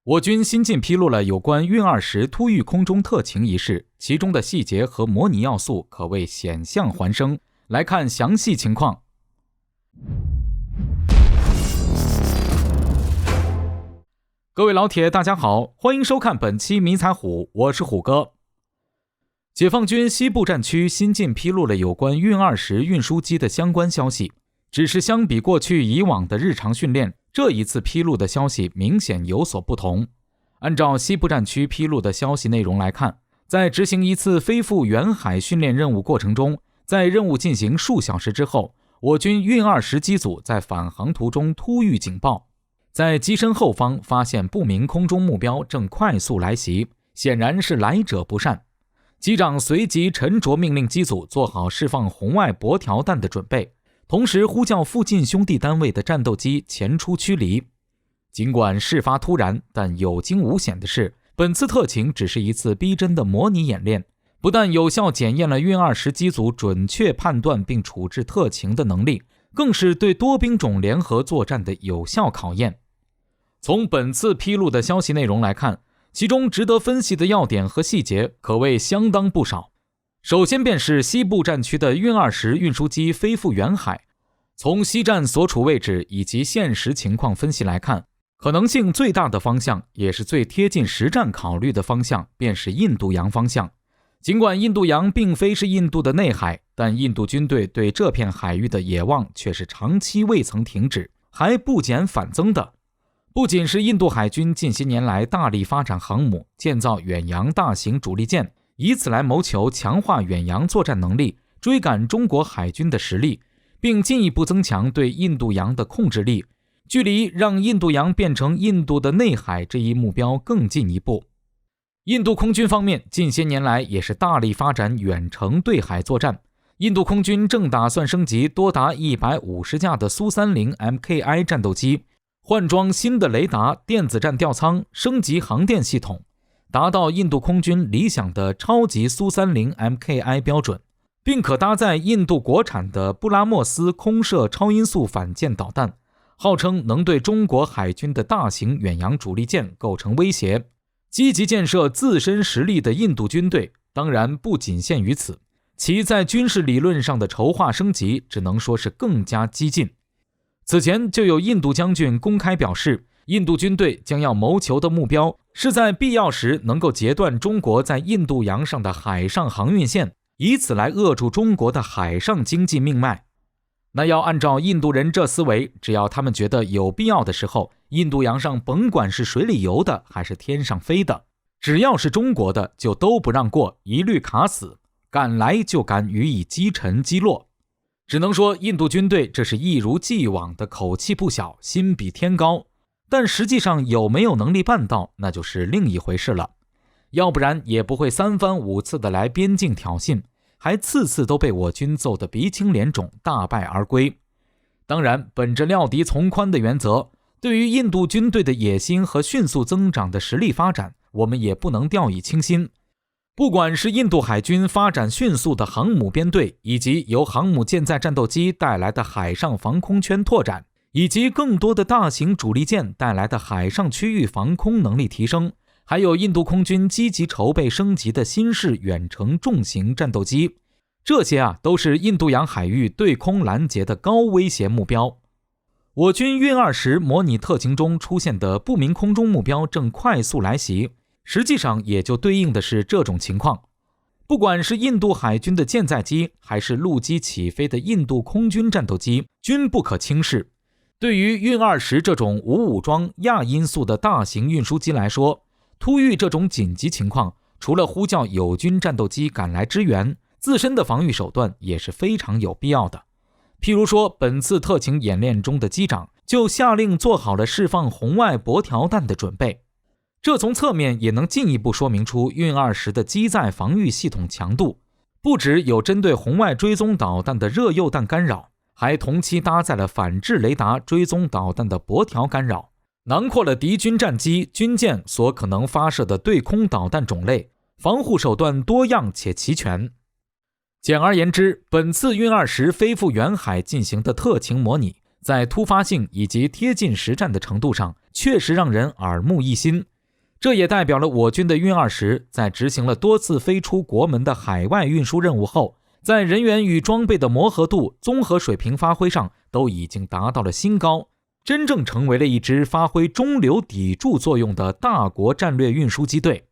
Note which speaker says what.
Speaker 1: 我军新近披露了有关运20突遇空中特勤一事，其中的细节和模拟要素可谓险象环生。来看详细情况。各位老铁大家好，欢迎收看本期迷彩虎，我是虎哥。解放军西部战区新近披露了有关运20运输机的相关消息，只是相比过去以往的日常训练，这一次披露的消息明显有所不同。按照西部战区披露的消息内容来看，在执行一次飞赴远海训练任务过程中，在任务进行数小时之后，我军运20机组在返航途中突遇警报，在机身后方发现不明空中目标正快速来袭，显然是来者不善。机长随即沉着命令机组做好释放红外箔条弹的准备，同时呼叫附近兄弟单位的战斗机前出驱离。尽管事发突然，但有惊无险的是，本次特勤只是一次逼真的模拟演练，不但有效检验了运20机组准确判断并处置特勤的能力，更是对多兵种联合作战的有效考验。从本次披露的消息内容来看，其中值得分析的要点和细节可谓相当不少。首先便是西部战区的运20运输机飞赴远海，从西站所处位置以及现实情况分析来看，可能性最大的方向，也是最贴近实战考虑的方向，便是印度洋方向。尽管印度洋并非是印度的内海，但印度军队对这片海域的野望却是长期未曾停止，还不减反增的。不仅是印度海军近些年来大力发展航母，建造远洋大型主力舰，以此来谋求强化远洋作战能力，追赶中国海军的实力，并进一步增强对印度洋的控制力，距离让印度洋变成印度的内海这一目标更进一步。印度空军方面近些年来也是大力发展远程对海作战，印度空军正打算升级多达150架的苏30 MKI 战斗机，换装新的雷达、电子战吊舱，升级航电系统，达到印度空军理想的超级苏30 MKI 标准，并可搭载印度国产的布拉莫斯空射超音速反舰导弹，号称能对中国海军的大型远洋主力舰构成威胁。积极建设自身实力的印度军队当然不仅限于此，其在军事理论上的筹划升级只能说是更加激进。此前就有印度将军公开表示，印度军队将要谋求的目标是在必要时能够截断中国在印度洋上的海上航运线，以此来扼住中国的海上经济命脉。那要按照印度人这思维，只要他们觉得有必要的时候，印度洋上甭管是水里游的还是天上飞的，只要是中国的就都不让过，一律卡死，敢来就敢予以击沉击落。只能说印度军队这是一如既往的口气不小，心比天高，但实际上有没有能力办到，那就是另一回事了。要不然也不会3番5次的来边境挑衅，还次次都被我军揍得鼻青脸肿，大败而归。当然本着料敌从宽的原则，对于印度军队的野心和迅速增长的实力发展，我们也不能掉以轻心。不管是印度海军发展迅速的航母编队，以及由航母舰载战斗机带来的海上防空圈拓展，以及更多的大型主力舰带来的海上区域防空能力提升，还有印度空军积极筹备升级的新式远程重型战斗机，这些都是印度洋海域对空拦截的高威胁目标。我军运20模拟特勤中出现的不明空中目标正快速来袭，实际上也就对应的是这种情况。不管是印度海军的舰载机，还是陆基起飞的印度空军战斗机，均不可轻视。对于运20这种无武装亚音速的大型运输机来说，突遇这种紧急情况，除了呼叫友军战斗机赶来支援，自身的防御手段也是非常有必要的。譬如说本次特勤演练中的机长就下令做好了释放红外箔条弹的准备，这从侧面也能进一步说明出运20的机载防御系统强度，不只有针对红外追踪导弹的热诱弹干扰，还同期搭载了反制雷达追踪导弹的箔条干扰，囊括了敌军战机、军舰所可能发射的对空导弹种类，防护手段多样且齐全。简而言之，本次运20飞赴远海进行的特勤模拟，在突发性以及贴近实战的程度上，确实让人耳目一新，这也代表了我军的运20在执行了多次飞出国门的海外运输任务后，在人员与装备的磨合度、综合水平发挥上都已经达到了新高，真正成为了一支发挥中流砥柱作用的大国战略运输机队。